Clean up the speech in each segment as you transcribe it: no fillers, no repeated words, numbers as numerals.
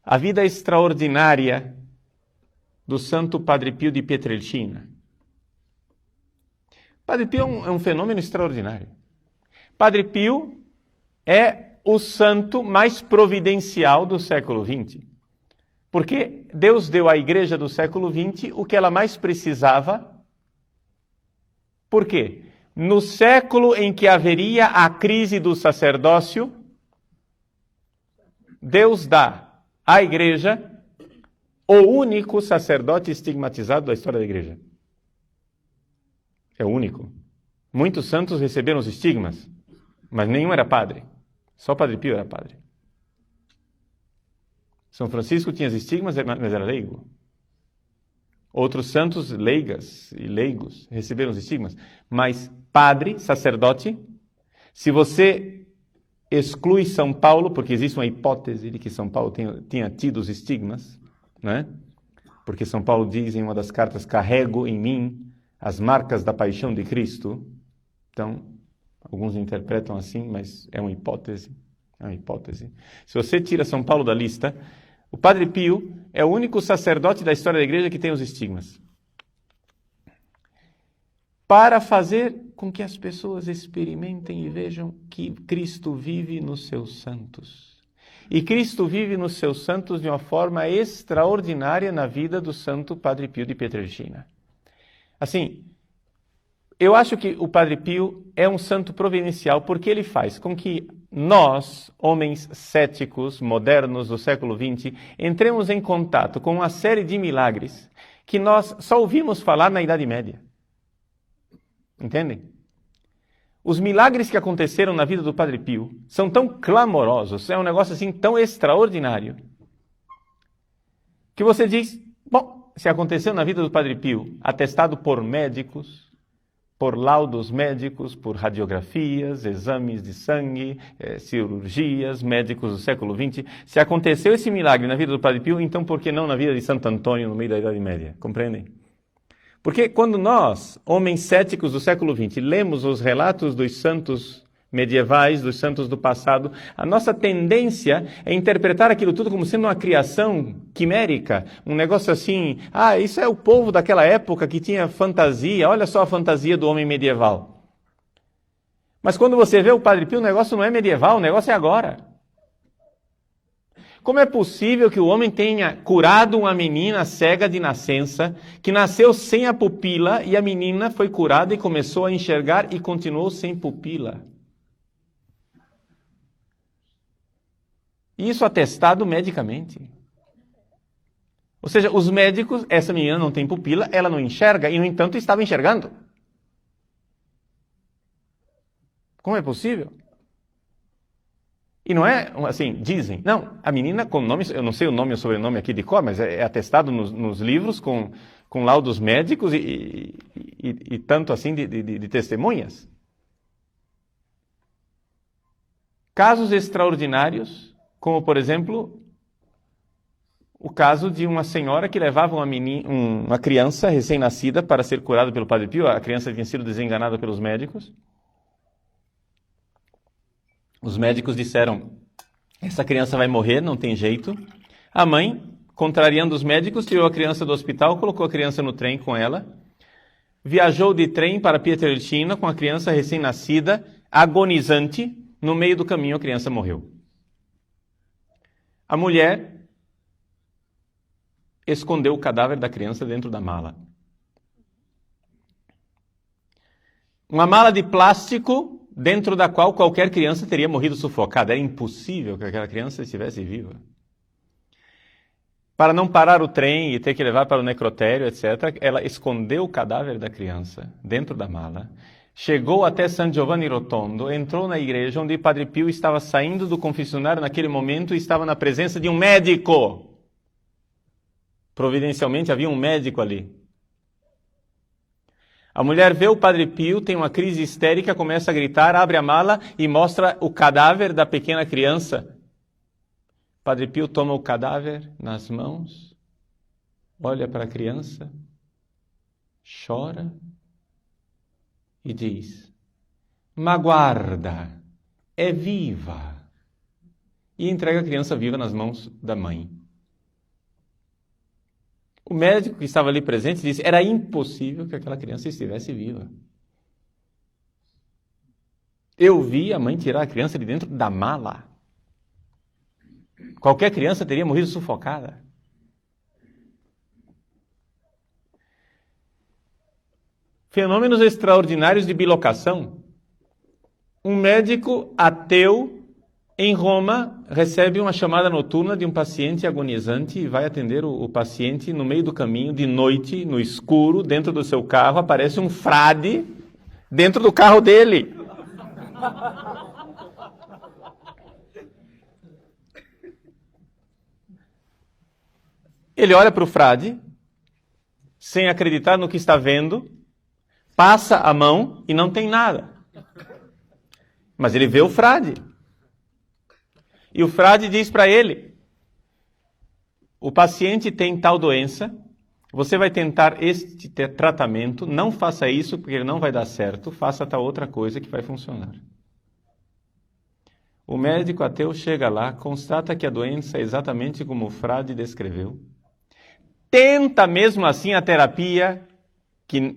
a vida extraordinária do Santo Padre Pio de Pietrelcina. Padre Pio é um fenômeno extraordinário. Padre Pio é o santo mais providencial do século XX. Porque Deus deu à igreja do século XX o que ela mais precisava. Por quê? No século em que haveria a crise do sacerdócio, Deus dá à igreja o único sacerdote estigmatizado da história da igreja. É o único. Muitos santos receberam os estigmas, mas nenhum era padre. Só Padre Pio era padre. São Francisco tinha os estigmas, mas era leigo. Outros santos leigas e leigos receberam os estigmas. Mas padre, sacerdote, se você exclui São Paulo, porque existe uma hipótese de que São Paulo tinha tido os estigmas, né? Porque São Paulo diz em uma das cartas, carrego em mim as marcas da paixão de Cristo. Então, alguns interpretam assim, mas é uma hipótese. É uma hipótese. Se você tira São Paulo da lista, o Padre Pio é o único sacerdote da história da igreja que tem os estigmas. Para fazer com que as pessoas experimentem e vejam que Cristo vive nos seus santos. E Cristo vive nos seus santos de uma forma extraordinária na vida do Santo Padre Pio de Pietrelcina. Assim, eu acho que o Padre Pio é um santo providencial porque ele faz com que nós, homens céticos, modernos do século XX, entremos em contato com uma série de milagres que nós só ouvimos falar na Idade Média. Entendem? Os milagres que aconteceram na vida do Padre Pio são tão clamorosos, é um negócio assim tão extraordinário, que você diz, bom, se aconteceu na vida do Padre Pio, atestado por médicos, por laudos médicos, por radiografias, exames de sangue, cirurgias, médicos do século XX, se aconteceu esse milagre na vida do Padre Pio, então por que não na vida de Santo Antônio no meio da Idade Média? Compreendem? Porque quando nós, homens céticos do século XX, lemos os relatos dos santos medievais, dos santos do passado, a nossa tendência é interpretar aquilo tudo como sendo uma criação quimérica, um negócio assim, isso é o povo daquela época que tinha fantasia, olha só a fantasia do homem medieval. Mas quando você vê o Padre Pio, o negócio não é medieval, o negócio é agora. Como é possível que o homem tenha curado uma menina cega de nascença, que nasceu sem a pupila, e a menina foi curada e começou a enxergar e continuou sem pupila? Isso atestado medicamente. Ou seja, os médicos, essa menina não tem pupila, ela não enxerga, e no entanto estava enxergando. Como é possível? E não é assim, dizem. Não, a menina com nome, eu não sei o nome e o sobrenome aqui de cor, mas é atestado nos livros com laudos médicos e tanto assim de testemunhas. Casos extraordinários, como por exemplo, o caso de uma senhora que levava uma criança recém-nascida para ser curada pelo Padre Pio. A criança tinha sido desenganada pelos médicos. Os médicos disseram, essa criança vai morrer, não tem jeito. A mãe, contrariando os médicos, tirou a criança do hospital, colocou a criança no trem com ela, viajou de trem para Pietrelcina com a criança recém-nascida, agonizante. No meio do caminho a criança morreu. A mulher escondeu o cadáver da criança dentro da mala. Uma mala de plástico dentro da qual qualquer criança teria morrido sufocada. Era impossível que aquela criança estivesse viva. Para não parar o trem e ter que levar para o necrotério, etc., ela escondeu o cadáver da criança dentro da mala, chegou até San Giovanni Rotondo, entrou na igreja onde Padre Pio estava saindo do confessionário naquele momento e estava na presença de um médico. Providencialmente havia um médico ali. A mulher vê o Padre Pio, tem uma crise histérica, começa a gritar, abre a mala e mostra o cadáver da pequena criança. Padre Pio toma o cadáver nas mãos, olha para a criança, chora e diz, "Ma guarda, é viva." E entrega a criança viva nas mãos da mãe. O médico que estava ali presente disse que era impossível que aquela criança estivesse viva. Eu vi a mãe tirar a criança de dentro da mala. Qualquer criança teria morrido sufocada. Fenômenos extraordinários de bilocação. Um médico ateu em Roma recebe uma chamada noturna de um paciente agonizante e vai atender o paciente no meio do caminho, de noite, no escuro, dentro do seu carro, aparece um frade dentro do carro dele. Ele olha para o frade, sem acreditar no que está vendo, passa a mão e não tem nada. Mas ele vê o frade. E o frade diz para ele: o paciente tem tal doença, você vai tentar este tratamento, não faça isso porque ele não vai dar certo, faça tal outra coisa que vai funcionar. O médico ateu chega lá, constata que a doença é exatamente como o frade descreveu, tenta mesmo assim a terapia que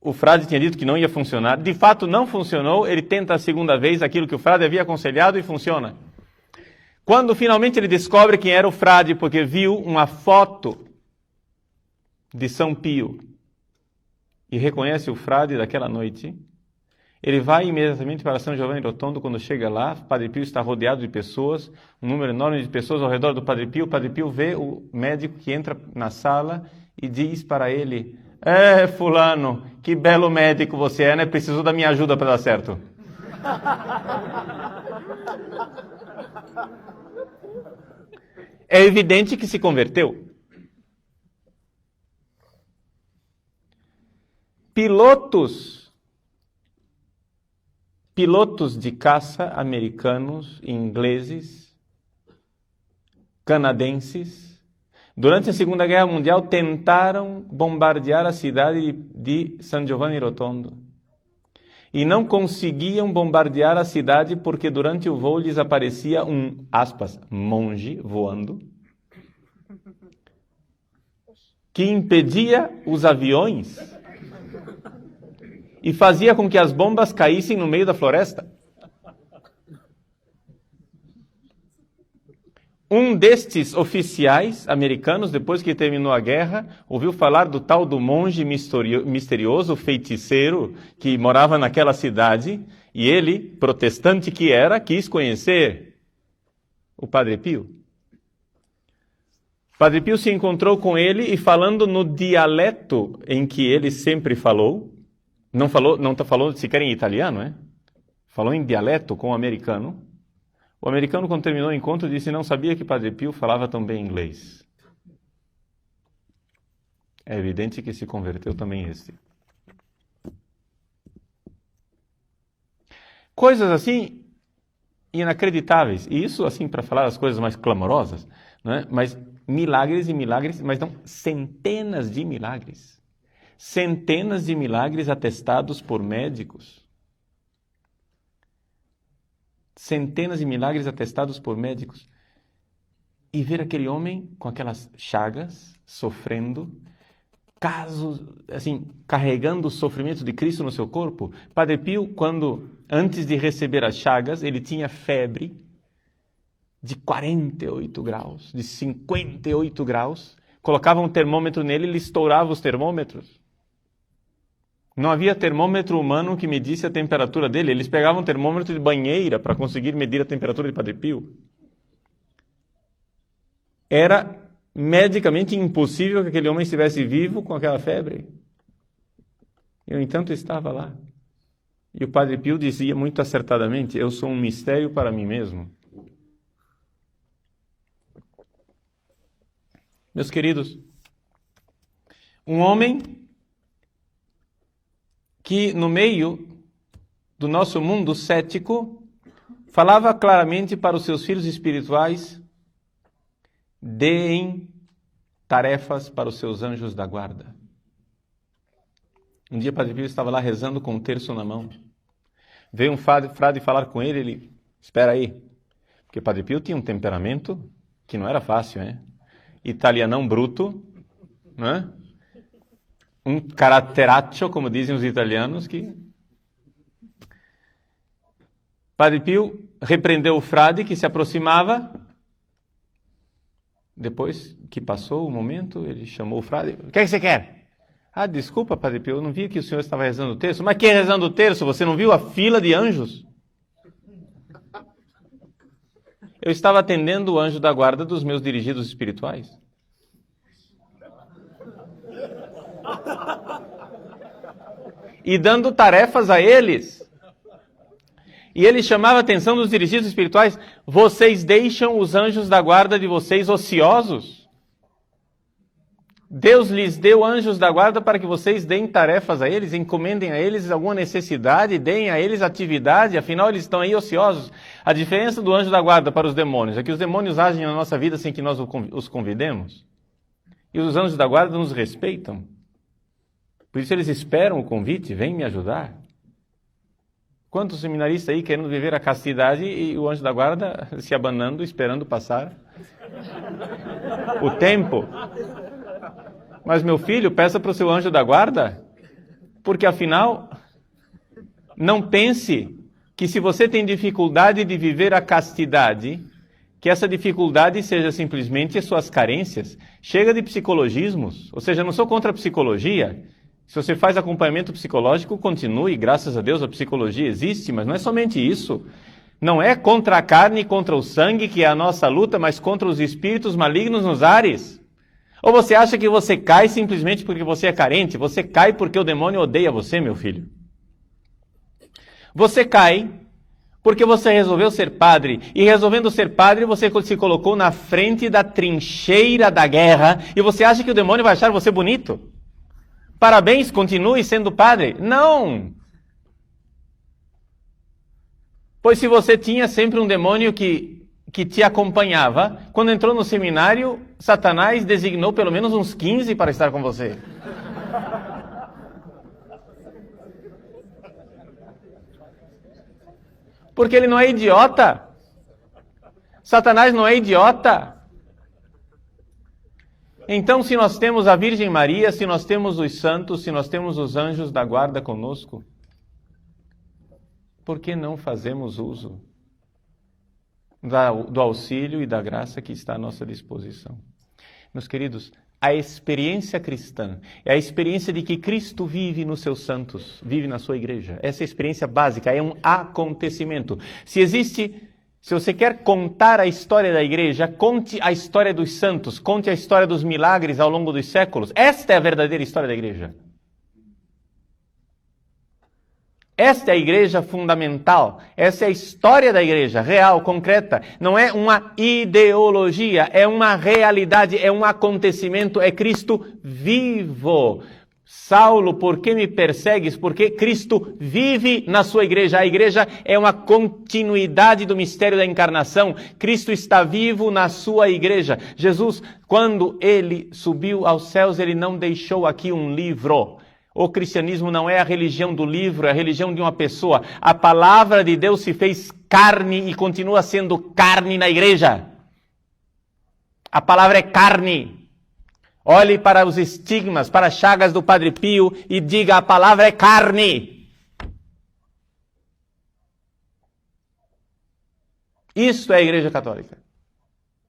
o frade tinha dito que não ia funcionar, de fato não funcionou, ele tenta a segunda vez aquilo que o frade havia aconselhado e funciona. Quando finalmente ele descobre quem era o frade, porque viu uma foto de São Pio e reconhece o frade daquela noite, ele vai imediatamente para São Giovanni Rotondo. Quando chega lá, o Padre Pio está rodeado de pessoas, um número enorme de pessoas ao redor do Padre Pio. O Padre Pio vê o médico que entra na sala e diz para ele: fulano, que belo médico você é, né? Precisou da minha ajuda para dar certo. É evidente que se converteu. Pilotos de caça americanos, ingleses, canadenses, durante a Segunda Guerra Mundial tentaram bombardear a cidade de San Giovanni Rotondo. E não conseguiam bombardear a cidade porque durante o voo lhes aparecia um, aspas, monge voando, que impedia os aviões e fazia com que as bombas caíssem no meio da floresta. Um destes oficiais americanos, depois que terminou a guerra, ouviu falar do tal do monge misterioso, feiticeiro, que morava naquela cidade, e ele, protestante que era, quis conhecer o Padre Pio. Padre Pio se encontrou com ele e, falando no dialeto em que ele sempre falou, não falou sequer em italiano, falou em dialeto com o americano. O americano, quando terminou o encontro, disse que não sabia que Padre Pio falava tão bem inglês. É evidente que se converteu também este. Coisas assim inacreditáveis. E isso, assim, para falar as coisas mais clamorosas, mas milagres e milagres, mas não, centenas de milagres. Centenas de milagres atestados por médicos. Centenas de milagres atestados por médicos. E ver aquele homem com aquelas chagas, sofrendo, casos, assim, carregando o sofrimento de Cristo no seu corpo. Padre Pio, antes de receber as chagas, ele tinha febre de 48 graus, de 58 graus. Colocava um termômetro nele e ele estourava os termômetros. Não havia termômetro humano que medisse a temperatura dele. Eles pegavam um termômetro de banheira para conseguir medir a temperatura de Padre Pio. Era medicamente impossível que aquele homem estivesse vivo com aquela febre. E, no entanto, estava lá. E o Padre Pio dizia muito acertadamente: eu sou um mistério para mim mesmo. Meus queridos, um homem que no meio do nosso mundo cético falava claramente para os seus filhos espirituais: deem tarefas para os seus anjos da guarda. Um dia Padre Pio estava lá rezando com um terço na mão. Veio um frade falar com ele, espera aí, porque Padre Pio tinha um temperamento que não era fácil, Italianão bruto, não é? Um caratteraccio, como dizem os italianos, que... Padre Pio repreendeu o frade que se aproximava. Depois que passou o momento, ele chamou o frade. O que é que você quer? Ah, desculpa, Padre Pio, eu não vi que o senhor estava rezando o terço. Mas que rezando o terço? Você não viu a fila de anjos? Eu estava atendendo o anjo da guarda dos meus dirigidos espirituais. E dando tarefas a eles. E ele chamava a atenção dos dirigidos espirituais. Vocês deixam os anjos da guarda de vocês ociosos? Deus lhes deu anjos da guarda para que vocês deem tarefas a eles, encomendem a eles alguma necessidade, deem a eles atividade, afinal eles estão aí ociosos. A diferença do anjo da guarda para os demônios é que os demônios agem na nossa vida sem que nós os convidemos. E os anjos da guarda nos respeitam. Por isso eles esperam o convite, vem me ajudar. Quantos seminaristas aí querendo viver a castidade e o anjo da guarda se abanando, esperando passar o tempo. Mas meu filho, peça para o seu anjo da guarda, porque afinal, não pense que se você tem dificuldade de viver a castidade, que essa dificuldade seja simplesmente as suas carências. Chega de psicologismos, ou seja, eu não sou contra a psicologia. Se você faz acompanhamento psicológico, continue, graças a Deus a psicologia existe, mas não é somente isso. Não é contra a carne e contra o sangue que é a nossa luta, mas contra os espíritos malignos nos ares. Ou você acha que você cai simplesmente porque você é carente? Você cai porque o demônio odeia você, meu filho. Você cai porque você resolveu ser padre. E resolvendo ser padre, você se colocou na frente da trincheira da guerra. E você acha que o demônio vai achar você bonito? Parabéns, continue sendo padre. Não! Pois se você tinha sempre um demônio que te acompanhava, quando entrou no seminário, Satanás designou pelo menos uns 15 para estar com você. Porque ele não é idiota. Satanás não é idiota. Então, se nós temos a Virgem Maria, se nós temos os santos, se nós temos os anjos da guarda conosco, por que não fazemos uso do auxílio e da graça que está à nossa disposição? Meus queridos, a experiência cristã é a experiência de que Cristo vive nos seus santos, vive na sua igreja. Essa é a experiência básica, é um acontecimento. Se você quer contar a história da igreja, conte a história dos santos, conte a história dos milagres ao longo dos séculos. Esta é a verdadeira história da igreja. Esta é a igreja fundamental, essa é a história da igreja, real, concreta. Não é uma ideologia, é uma realidade, é um acontecimento, é Cristo vivo. Saulo, por que me persegues? Porque Cristo vive na sua igreja. A igreja é uma continuidade do mistério da encarnação. Cristo está vivo na sua igreja. Jesus, quando ele subiu aos céus, ele não deixou aqui um livro. O cristianismo não é a religião do livro, é a religião de uma pessoa. A palavra de Deus se fez carne e continua sendo carne na igreja. A palavra é carne. Olhe para os estigmas, para as chagas do Padre Pio e diga: a palavra é carne. Isso é a Igreja Católica.